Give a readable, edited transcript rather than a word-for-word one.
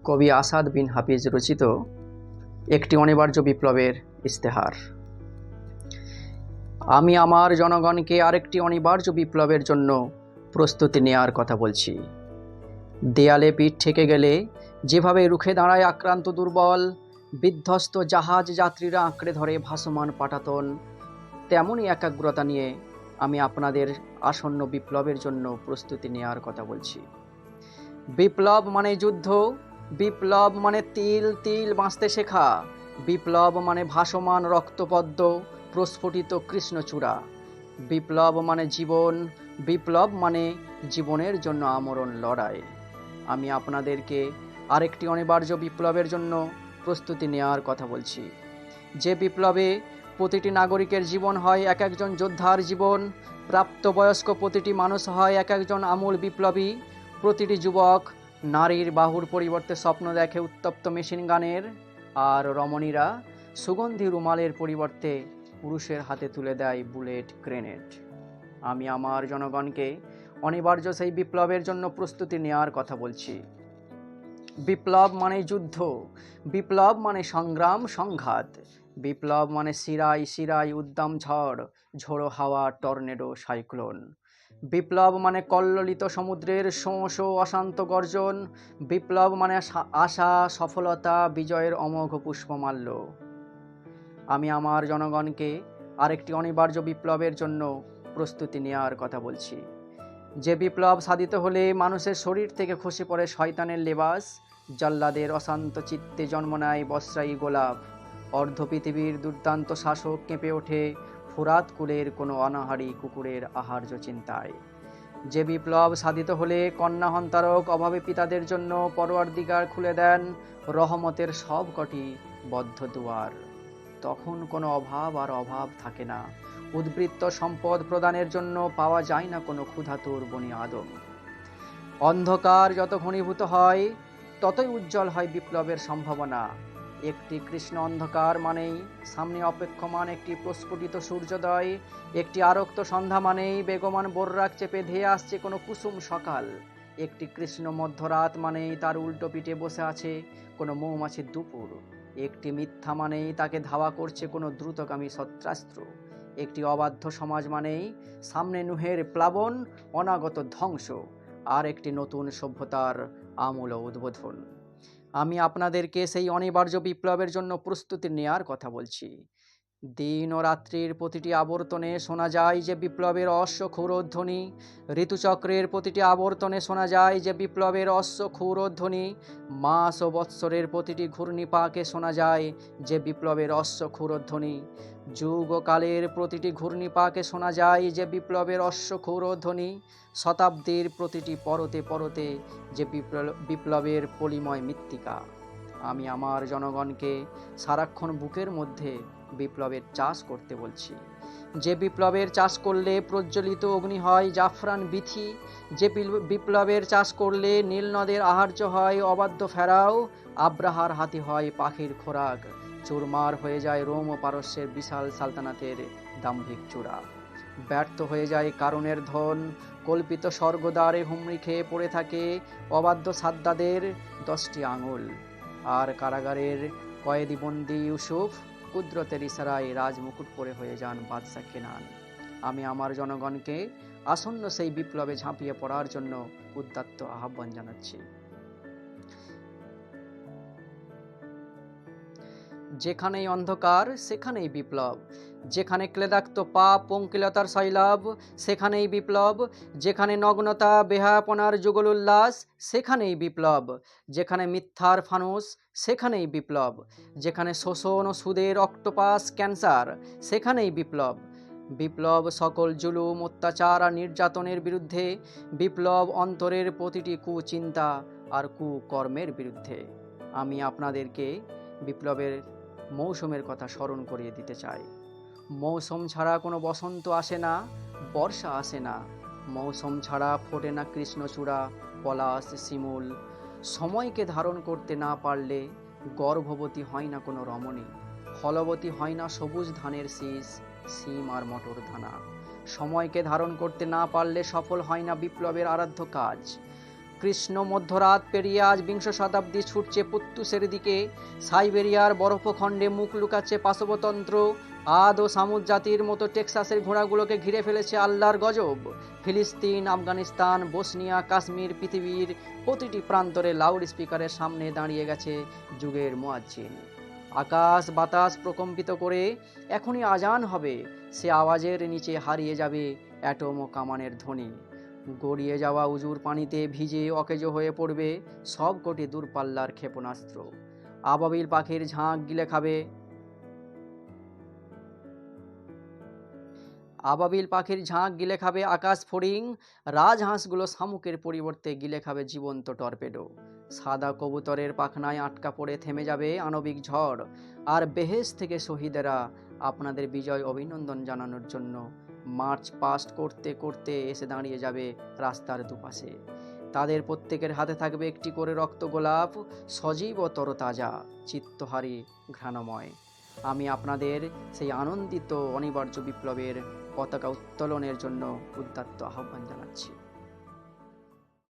কবি আসাদ বিন হাফিজ রচিত একটি অনিবার্য বিপ্লবের ইস্তেহার। আমি আমার জনগণকে আরেকটি অনিবার্য বিপ্লবের জন্য প্রস্তুতি নেওয়ার কথা বলছি। দেয়ালে পিঠ ঠেকে গেলে যেভাবে রুখে দাঁড়ায় আক্রান্ত দুর্বল বিধ্বস্ত জাহাজ যাত্রীরা আঁকড়ে ধরে ভাসমান পাটাতন, তেমনই একাগ্রতা নিয়ে আমি আপনাদের আসন্ন বিপ্লবের জন্য প্রস্তুতি নেওয়ার কথা বলছি। বিপ্লব মানে যুদ্ধ, বিপ্লব মানে তিল তিল বাঁচতে শেখা, বিপ্লব মানে ভাসমান রক্তপদ্ম প্রস্ফুটিত কৃষ্ণচূড়া, বিপ্লব মানে জীবন, বিপ্লব মানে জীবনের জন্য আমরণ লড়াই। আমি আপনাদেরকে আরেকটি অনিবার্য বিপ্লবের জন্য প্রস্তুতি নেওয়ার কথা বলছি, যে বিপ্লবে প্রতিটি নাগরিকের জীবন হয় এক একজন যোদ্ধার জীবন, প্রাপ্তবয়স্ক প্রতিটি মানুষ হয় এক একজন আমূল বিপ্লবী, প্রতিটি যুবক নারীর বাহুর পরিবর্তে স্বপ্ন দেখে উত্তপ্ত মেশিন গানের, আর রমণীরা সুগন্ধি রুমালের পরিবর্তে পুরুষের হাতে তুলে দেয় বুলেট গ্রেনেড। আমি আমার জনগণকে অনিবার্য সেই বিপ্লবের জন্য প্রস্তুতি নেওয়ার কথা বলছি। বিপ্লব মানে যুদ্ধ, বিপ্লব মানে সংগ্রাম সংঘাত, বিপ্লব মানে শিরায় শিরায় উদ্দাম ঝড়, ঝোড়ো হাওয়া, টর্নেডো, সাইক্লোন। বিপ্লব মানে কল্লোলিত সমুদ্রের শোঁ শোঁ অশান্ত গর্জন, বিপ্লব মানে আশা, সফলতা, বিজয়ের অমোঘ পুষ্পমাল্য। আমি আমার জনগণকে আরেকটি অনিবার্য বিপ্লবের জন্য প্রস্তুতি নেওয়ার কথা বলছি, যে বিপ্লব সাধিত হলে মানুষের শরীর থেকে খসে পড়ে শয়তানের লেবাস, জল্লাদের অশান্ত চিত্তে জন্ম নেয় বস্রায়ী গোলাপ, অর্ধ পৃথিবীর দুর্দান্ত শাসক কেঁপে ওঠে ফুরাত কুলের কোনো অনাহারী কুকুরের আহার্য চিন্তায়। যে বিপ্লব সাধিত হলে কন্যা হন্তারক অভাবে পিতাদের জন্য পরওয়ারদিগার খুলে দেন রহমতের সব কটি বদ্ধ দুয়ার। তখন কোনো অভাব আর অভাব থাকে না, উদ্বৃত্ত সম্পদ প্রদানের জন্য পাওয়া যায় না কোনো ক্ষুধাতুর বনি আদম। অন্ধকার যত ঘনীভূত হয় ততই উজ্জ্বল হয় বিপ্লবের সম্ভাবনা। একটি কৃষ্ণ অন্ধকার মানেই সামনে অপেক্ষমান একটি প্রস্ফুটিত সূর্যোদয়, একটি আরক্ত সন্ধ্যা মানেই বেগমান বর্রাক চেপে ধেয়ে আসছে কোনো কুসুম সকাল, একটি কৃষ্ণ মধ্যরাত মানেই তার উল্টো পিঠে বসে আছে কোনো মৌমাছির দুপুর, একটি মিথ্যা মানেই তাকে ধাওয়া করছে কোনো দ্রুতগামী সত্রাস্ত্র, একটি অবাধ্য সমাজ মানেই সামনে নুহের প্লাবন, অনাগত ধ্বংস, আর একটি নতুন সভ্যতার আমূল উদ্বোধন। আমি আপনাদেরকে সেই অনিবার্য বিপ্লবের জন্য প্রস্তুতি নেওয়ার কথা বলছি। দিন ও রাত্রির প্রতিটি আবর্তনে শোনা যায় যে বিপ্লবের অশ্ব ক্ষৌরধ্বনি, ঋতুচক্রের প্রতিটি আবর্তনে শোনা যায় যে বিপ্লবের অশ্ব ক্ষৌরধ্বনি, মাস ও বৎসরের প্রতিটি ঘূর্ণিপাকে শোনা যায় যে বিপ্লবের অশ্ব ক্ষৌরধ্বনি, যুগ ও কালের প্রতিটি ঘূর্ণিপাকে শোনা যায় যে বিপ্লবের অশ্ব ক্ষৌরধ্বনি, শতাব্দীর প্রতিটি পরতে পরতে যে বিপ্লবের পলিময় মৃত্তিকা। আমি আমার জনগণকে সারাক্ষণ বুকের মধ্যে বিপ্লবের চাষ করতে বলছি, যে বিপ্লবের চাষ করলে প্রজ্বলিত অগ্নি হয় জাফরান বিথি, যে বিপ্লবের চাষ করলে নীল নদের আহার্য হয় অবাধ্য ফেরাও, আব্রাহার হাতি হয় পাখির খোরাক, চুরমার হয়ে যায় রোম ও পারস্যের বিশাল সালতানাতের দাম্ভিক চূড়া, ব্যর্থ হয়ে যায় কারণের ধন, কল্পিত স্বর্গদ্বারে হুমড়ি খেয়ে পড়ে থাকে অবাধ্য সাদ্দাদের 10টি আঙুল, আর কারাগারের কয়েদি বন্দি ইউসুফ কুদরতের ইশারায় রাজমুকুট পরে হয়ে যান বাদশা কেনান। আমি আমার জনগণকে আসন্ন সেই বিপ্লবে ঝাঁপিয়ে পড়ার জন্য উদাত্ত আহ্বান জানাচ্ছি। যেখানেই অন্ধকার সেখানেই বিপ্লব, যেখানে ক্লেদাক্ত পাপ পঙ্কিলতার শৈলাভ সেখানেই বিপ্লব, যেখানে নগ্নতা বেহায়াপনার যুগল উল্লাস সেখানেই বিপ্লব, যেখানে মিথ্যার ফানুস সেখানেই বিপ্লব, যেখানে শোষণ ও সুদের অক্টোপাস ক্যান্সার সেখানেই বিপ্লব। বিপ্লব সকল জুলুম অত্যাচার আর নির্যাতনের বিরুদ্ধে, বিপ্লব অন্তরের প্রতিটি কুচিন্তা আর কুকর্মের বিরুদ্ধে। আমি আপনাদেরকে বিপ্লবের মৌসুমের কথা স্মরণ করিয়ে দিতে চাই। মৌসুম ছাড়া কোনো বসন্ত আসে না, বর্ষা আসে না, মৌসুম ছাড়া ফোটে না কৃষ্ণচূড়া, পলাশ, শিমুল। সময়কে ধারণ করতে না পারলে গর্ভবতী হয় না কোনো রমণী, ফলবতী হয় না সবুজ ধানের শীষ, সিম আর মটর দানা। সময়কে ধারণ করতে না পারলে সফল হয় না বিপ্লবের আরাধ্য কাজ। কৃষ্ণ মধ্যরাত পেরিয়ে আজ বিংশ শতাব্দী ছুটছে পুত্তুসের দিকে। সাইবেরিয়ার বরফখণ্ডে মুখ লুকাচ্ছে পাশবতন্ত্র। আদ ও সামুদ জাতির মতো টেক্সাসের ঘোড়াগুলোকে ঘিরে ফেলেছে আল্লাহর গজব। ফিলিস্তিন, আফগানিস্তান, বসনিয়া, কাশ্মীর, পৃথিবীর প্রতিটি প্রান্তরে লাউড স্পিকারের সামনে দাঁড়িয়ে গেছে যুগের মুয়াজ্জিন। আকাশ বাতাস প্রকম্পিত করে এখনই আজান হবে। সে আওয়াজের নিচে হারিয়ে যাবে অ্যাটম ও কামানের ধ্বনি। গড়িয়ে যাওয়া উজুর পানিতে ভিজে অকেজো হয়ে পড়বে সব কোটি দূরপাল্লার ক্ষেপণাস্ত্র। আবাবিল পাখির ঝাঁক গিলে খাবে আকাশ ফড়িং। রাজহাঁসগুলো শামুকের পরিবর্তে গিলে খাবে জীবন্ত টর্পেডো। সাদা কবুতরের পাখনায় আটকা পড়ে থেমে যাবে আণবিক ঝড়। আর বেহেশত থেকে শহীদেরা আপনাদের বিজয় অভিনন্দন জানানোর জন্য মার্চ পাস্ট করতে করতে এসে দাঁড়িয়ে যাবে রাস্তার দুপাশে। তাদের প্রত্যেকের হাতে থাকবে একটি করে রক্ত গোলাপ, সজীব ও তরতাজা, চিত্তহারী, ঘ্রাণময়। আমি আপনাদের সেই আনন্দিত অনিবার্য বিপ্লবের পতাকা উত্তোলনের জন্য উদাত্ত আহ্বান জানাচ্ছি।